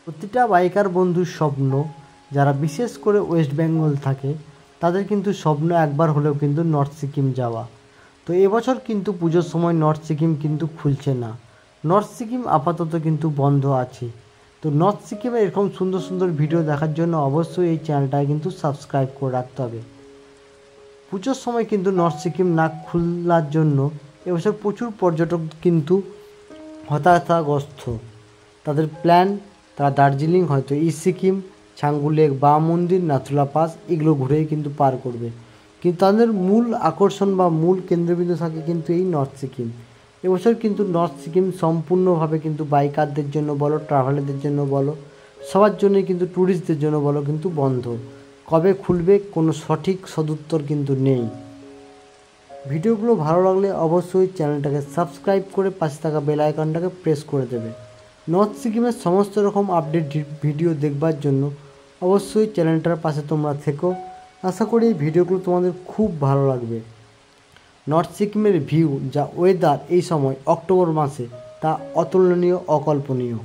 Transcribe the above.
প্রতিটা বাইকার বন্ধুর স্বপ্ন, যারা বিশেষ করে ওয়েস্ট বেঙ্গল থাকে তাদের কিন্তু স্বপ্ন একবার হলেও কিন্তু নর্থ সিকিম যাওয়া। তো এবছর কিন্তু পুজোর সময় নর্থ সিকিম কিন্তু খুলছে না, নর্থ সিকিম আপাতত কিন্তু বন্ধ আছে। তো নর্থ সিকিমে এরকম সুন্দর সুন্দর ভিডিও দেখার জন্য অবশ্যই এই চ্যানেলটাকে কিন্তু সাবস্ক্রাইব করে রাখতে হবে। পুজোর সময় কিন্তু নর্থ সিকিম না খোলার জন্য এবছর প্রচুর পর্যটক কিন্তু হতাশাগ্রস্ত। তাদের প্ল্যান, তারা দার্জিলিং, হয়তো ইস্ট সিকিম, ছাঙ্গু লেক, বা মন্দির, নাথুলা পাস এগুলো ঘুরেই কিন্তু পার করবে। কিন্তু তাদের মূল আকর্ষণ বা মূল কেন্দ্রবিন্দু থাকে কিন্তু এই নর্থ সিকিম। এবছর কিন্তু নর্থ সিকিম সম্পূর্ণভাবে কিন্তু বাইকারদের জন্য বলো, ট্রাভেলারদের জন্য বলো, সবার জন্যই কিন্তু ট্যুরিস্টদের জন্য বলো কিন্তু বন্ধ। কবে খুলবে কোনো সঠিক সদুত্তর কিন্তু নেই। ভিডিওগুলো ভালো লাগলে অবশ্যই চ্যানেলটাকে সাবস্ক্রাইব করে পাশে থাকা বেল আইকনটাকে প্রেস করে দেবে। নর্থ সিকিমের সমস্ত রকম আপডেট ভিডিও দেখবার জন্য অবশ্যই চ্যানেলটার পাশে তোমরা থেকো। আশা করি এই ভিডিওগুলো তোমাদের খুব ভালো লাগবে। নর্থ সিকিমের ভিউ, যা ওয়েদার এই সময় অক্টোবর মাসে, তা অতুলনীয়, অকল্পনীয়।